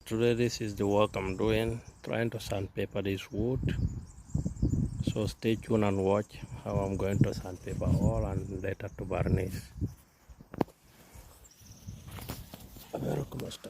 Today this is the work I'm doing, trying to sandpaper this wood. So stay tuned and watch how I'm going to sandpaper all and later to varnish. A ver cómo está.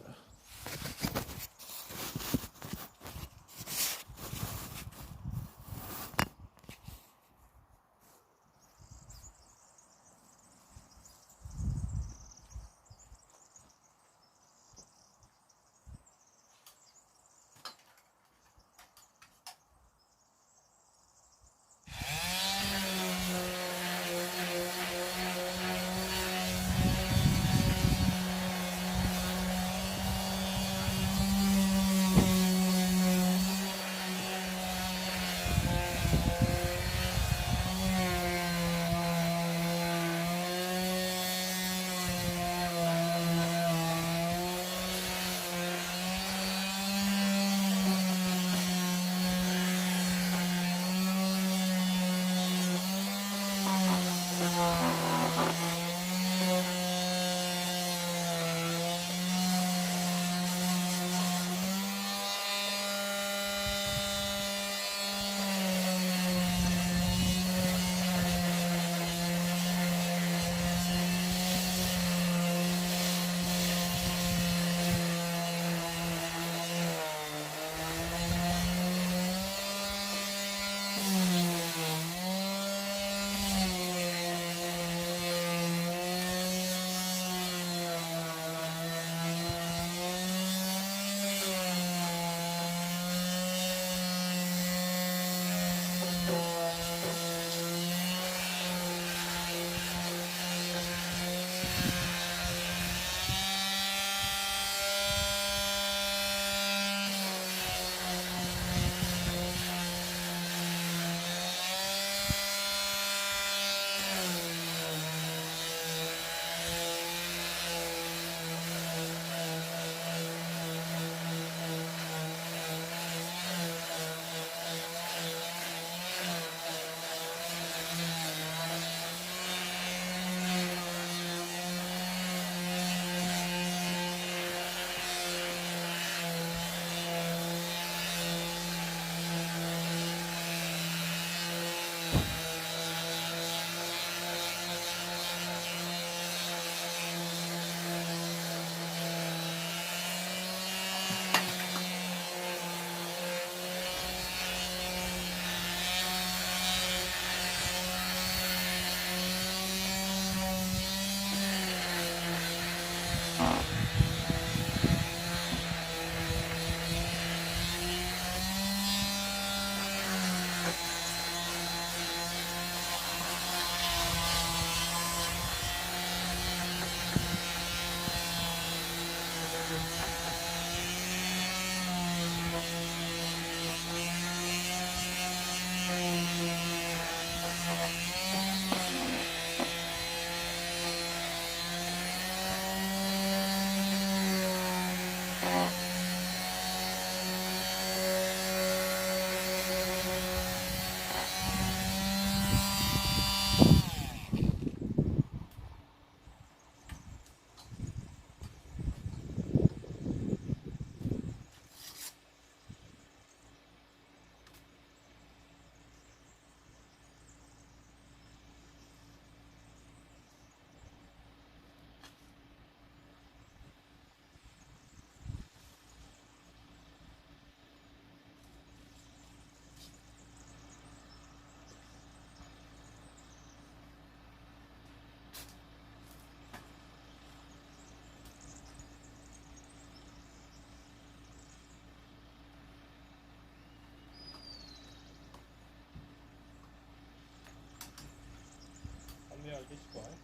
Cambiar il disco, eh?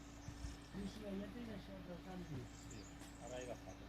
Sì, alla fine sono tanti. Sì, avrai la fatto.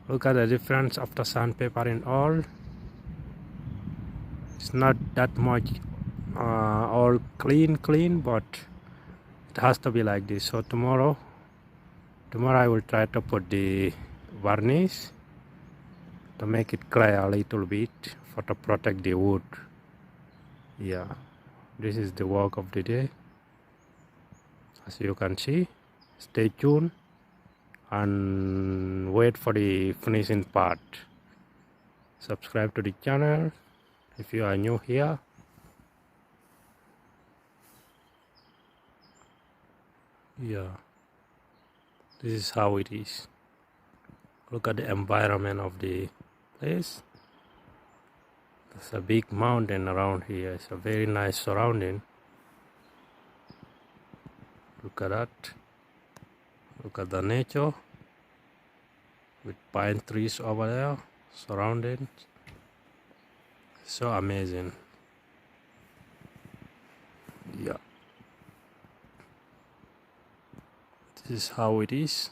Look at the difference of the sandpaper in all. It's not that much all clean, but it has to be like this. So tomorrow I will try to put the varnish to make it clear a little bit for to protect the wood. Yeah, this is the work of the day. As you can see, stay tuned and wait for the finishing part. Subscribe to the channel if you are new here. Yeah, this is how it is. Look at the environment of the place. There's a big mountain around here. It's a very nice surrounding. Look at that. Look at the nature with pine trees over there surrounding. So amazing. Yeah, this is how it is.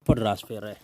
Podrás fere.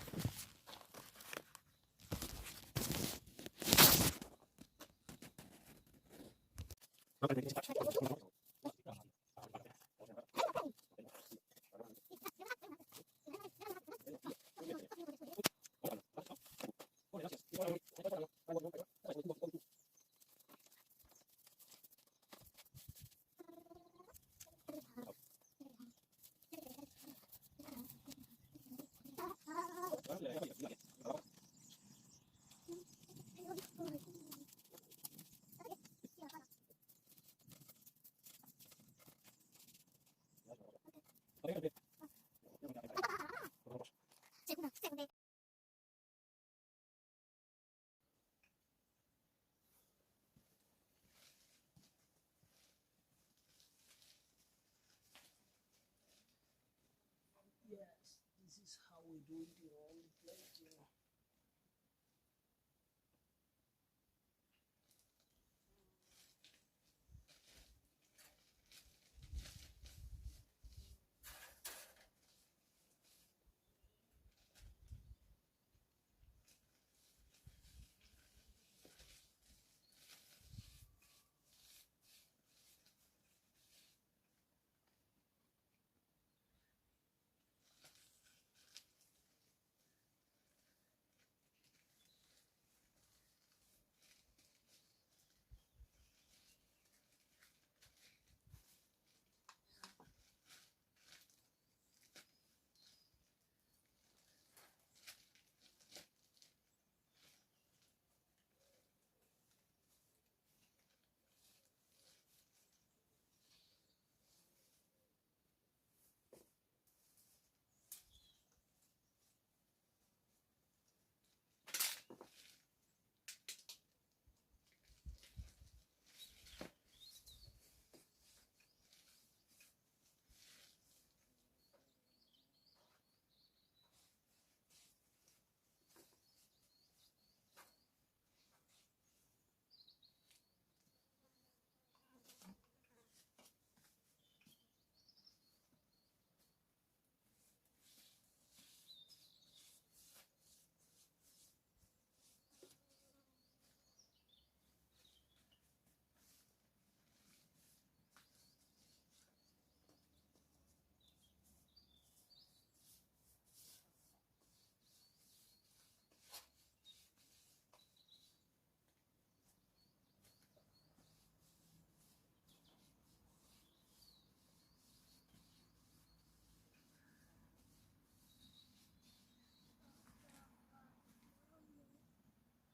Yes, this is how we do it in all the place, you know.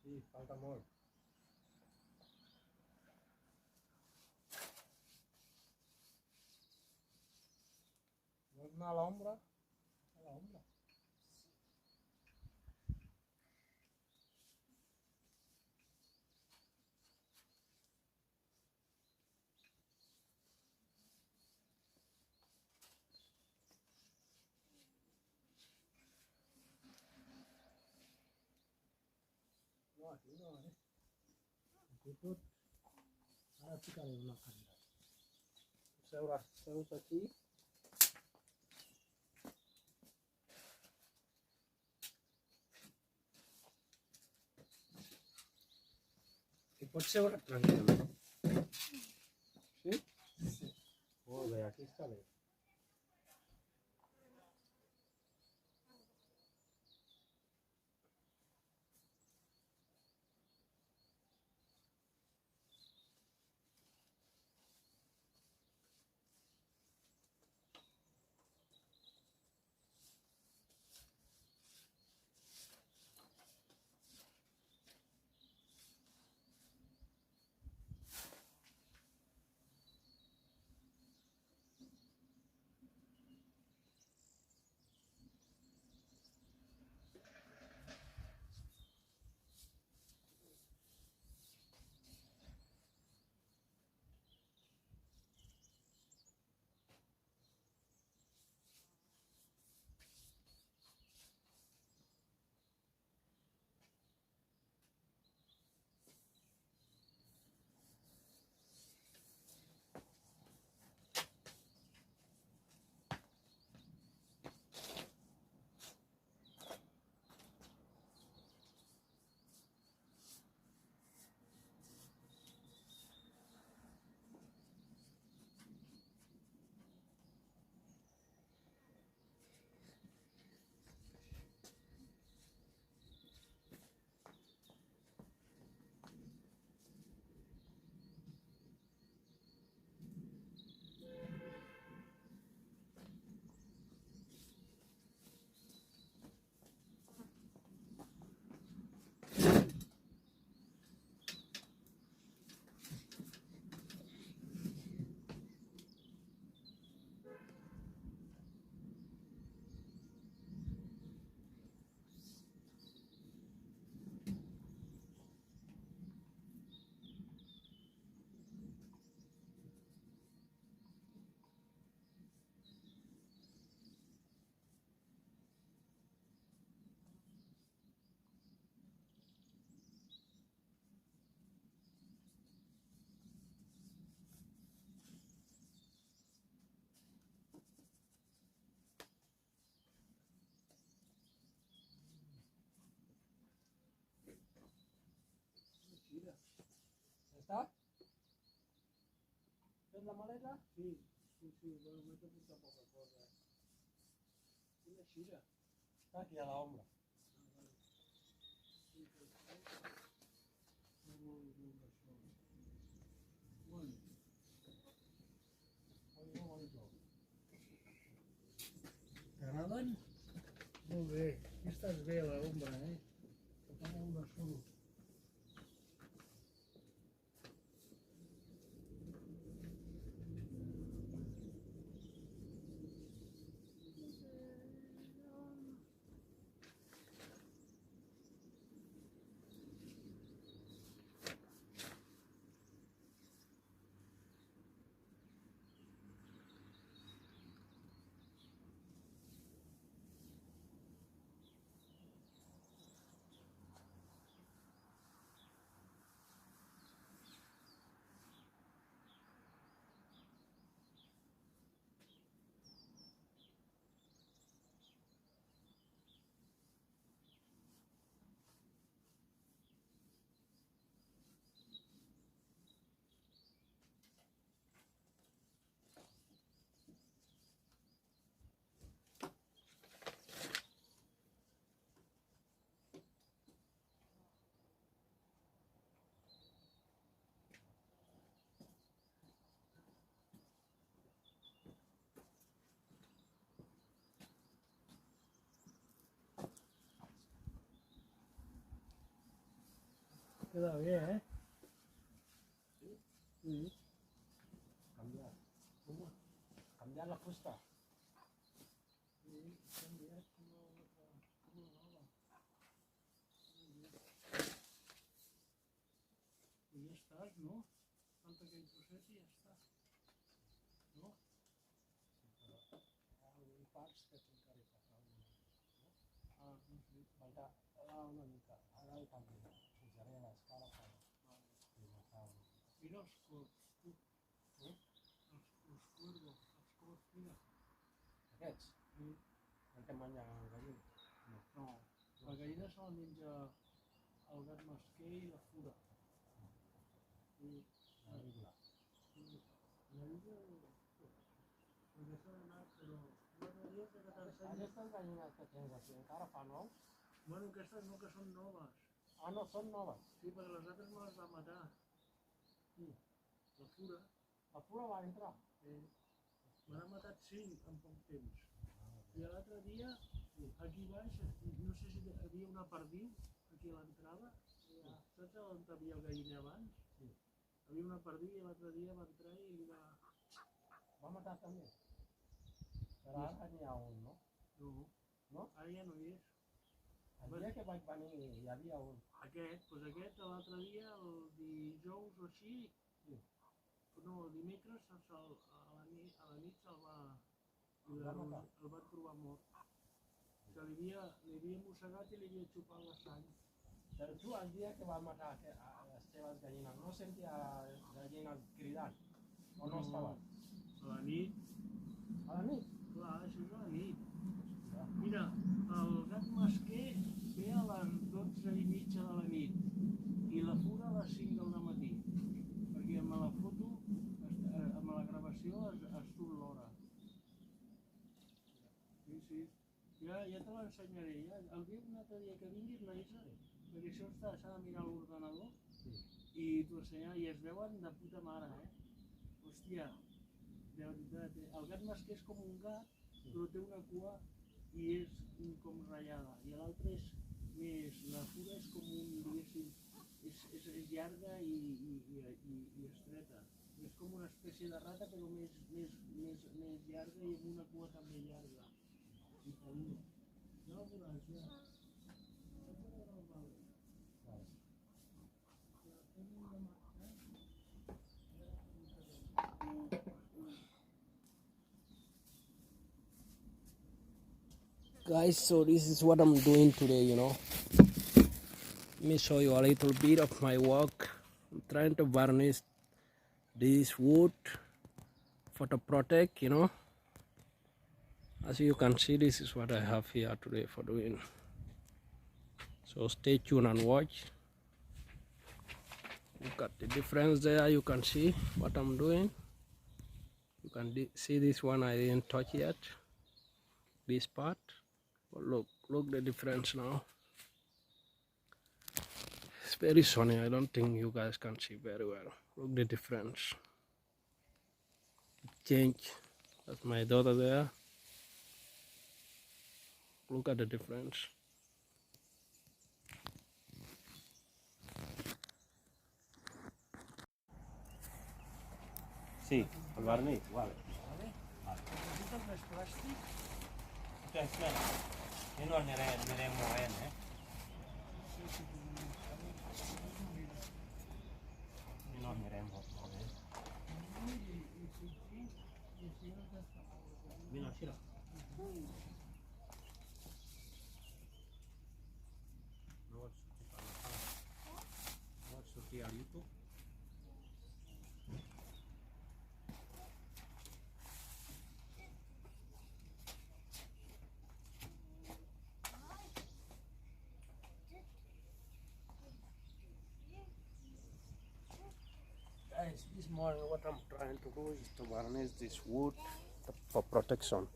Sí, falta more. ¿No es una alhambra? Alhambra. No, aquí no, Aquí put, ahora picaré una carga. Seus aquí. I pots seure tranquil·lament. Sí? Sí. Molt bé, aquí està bé. ¿Está? ¿Es la maleta? Sí, bueno, me tengo poca cosa. Una chira. Está aquí a la sombra. T'agraden? Molt bé. Aquí estàs bé a l'ombra, Que fa molt de sol. Queda bien, ¿eh? Sí. Cambiar. Cambiar la fusta. Sí, cambiar como nova. Y ya estás, ¿no? Falta que procesi y ya está. ¿No? Un parts que encara hi falta Ah, no sé. falta una mica. Ara el canvi. Pujaré a l'escala per dibuixar una mica. Mira els corbs, tu. Eh? Els cuervos, els corbs, mira. Aquests? Sí. El que menja gallina? No. No, la gallina se la menja el gat mesquer i la fura. I La vigla. la illa, perquè s'ha d'anar, però l'altre dia que t'ensenyo... Aquestes gallines que tens aquí encara fan ous? Bueno, aquestes no, que són noves. Ah, no, són noves. Sí, perquè les altres me les va matar. Sí. La fura. La fura va entrar? Me n'ha matat 5 en poc temps. I l'altre dia, aquí baix, no sé si hi havia una perdiu, aquí a l'entrada. Saps on hi havia el galliner abans? Sí. Hi havia una perdiu i l'altre dia va entrar i li va... Va matar també? Però ara n'hi ha un, no? No. No? Ara ja no hi és. El dia que vaig venir hi havia un. Aquest, doncs aquest l'altre dia, el dijous o així, Sí. no, el dimecres a la nit se'l va... El va matar? El van trobar mort. Que li havia mossegat i li havia xupat la sang. Però tu el dia que va matar les teves gallines no sentia gallines cridant? O no estaves? A la nit. A la nit? Clar, això és a la nit. Mira, el gat mesquer ve a les 12:30 de la nit i la fura a les 5 del matí. Perquè amb la foto, amb la gravació es surt l'hora. Sí, sí. Ja te l'ensenyaré. Ja. El dia un altre dia que vinguis, l'Aisa, perquè això s'ha de mirar a l'ordenador, i t'ho ensenyarà, i es veuen de puta mare, Hòstia, de veritat, el gat mesquer és com un gat, però té una cua i és com ratllada, i l'altre és més, la fura és com un, diguéssim, és llarga i estreta. És com una espècie de rata, però més llarga i amb una cua també llarga. I peluda. Ja ho veuràs, ja. Ja ho veuràs al mal. Guys, so this is what I'm doing today, Let me show you a little bit of my work. I'm trying to varnish this wood for to protect, As you can see, this is what I have here today for doing. So stay tuned and watch. Look at the difference there. You can see what I'm doing. You can see this one I didn't touch yet, this part. But look the difference now. It's very sunny. I don't think you guys can see very well. Look the difference. It changed. That's my daughter there. Look at the difference. Sí, el barniz, vale. Necessites més plàstic? Espera, que no anirem movent, I no anirem movent. Vine, Xira. No vols sortir per la sala? No vols sortir al YouTube? Guys, this morning what I'm trying to do is to varnish this wood for protection.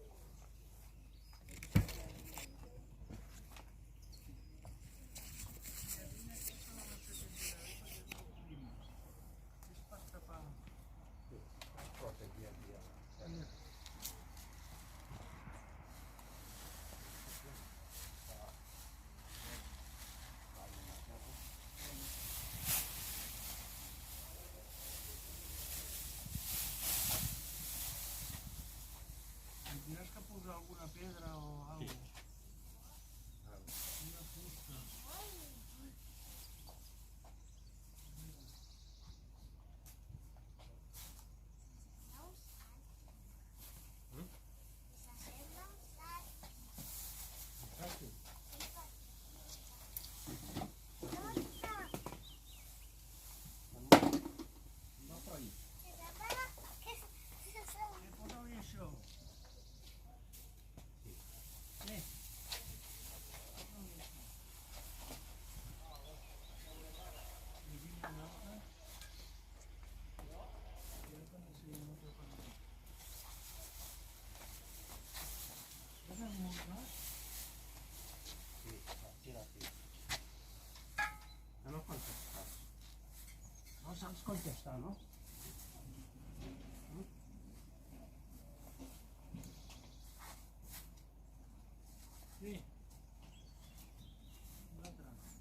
piedra o algo. Sí. Una fusta. ¿Qué puedo eso? ¿Qué? No sabes contestar, ¿no? Sí.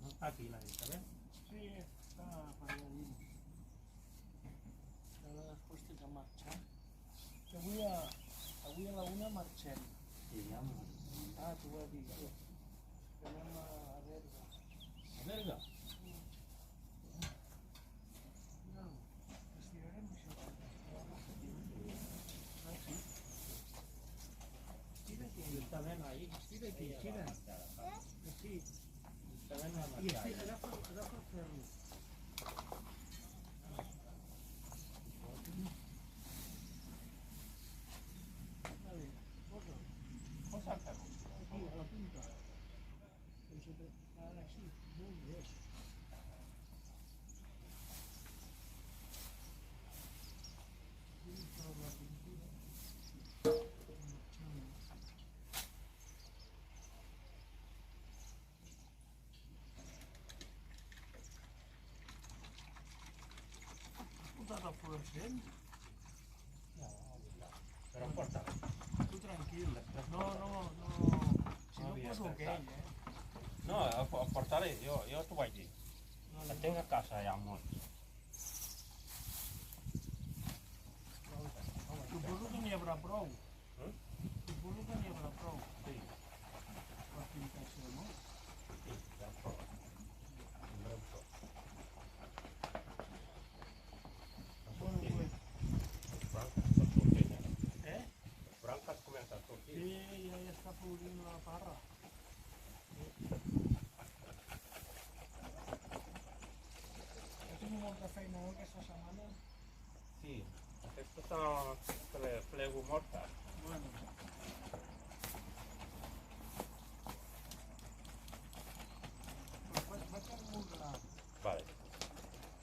No está aquí la lista, ¿ves? Sí, está para allá. Ara després tinc que marxar. Que avui a la una marxem. Sí, ja Ah, t'ho he dit. Que anem a Berga. A Berga? No, estirarem això. Estira't. Justament ahí. Estira't, estira't. Sí. Justament a I agafa el ferro. Vale, posa. Posa el ferro. Aquí, a la punta. Ara sí, molt bé. La pintura. Has portat el fluorescent? Però em porta. Tu tranquil. No. Si no havia poso pensat. aquell, No, el portaré, jo t'ho vaig dir. La tinc a casa ja molt. Suposo que n'hi haurà prou. Eh? Suposo que n'hi haurà prou Sí, per pintar-se, no? sí, ja em prou. Tindrem prou. Bueno, pues, Les branques per sortir, eh? Les branques comencen a sortir. Sí, ja està florint la parra. He tingut molta feina aquesta setmana. Sí, aquestes són plego morta. Bueno. Pues vaig a remodelar. Vale,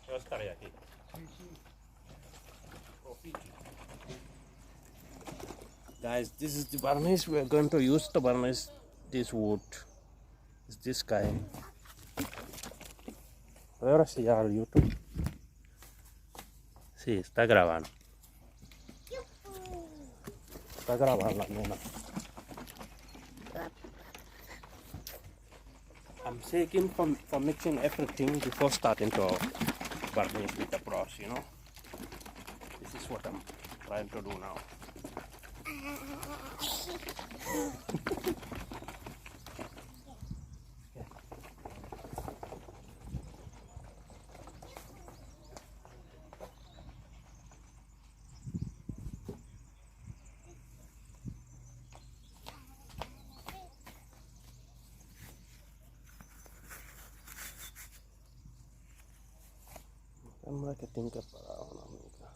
jo estaré aquí. Sí. Guys, this is the varnish. We are going to use the varnish. This wood is this guy. A veure si hi ha al YouTube. Sí, està gravant. Està gravant la nena. I'm shaking for mixing everything before starting to varnish with the brush, you know. This is what I'm trying to do now. Sembla que tinc que parar una mica.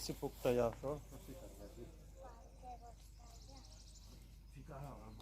nasi pukta ya so. Fica lá, mas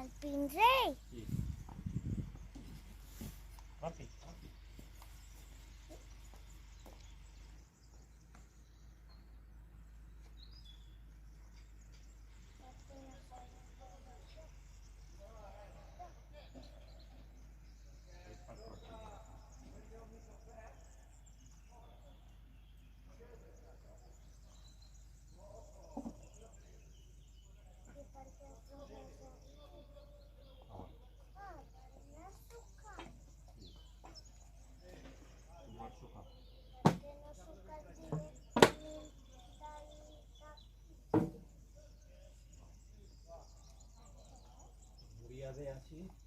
Al pinrey. Rapi, rapi. Muriade así.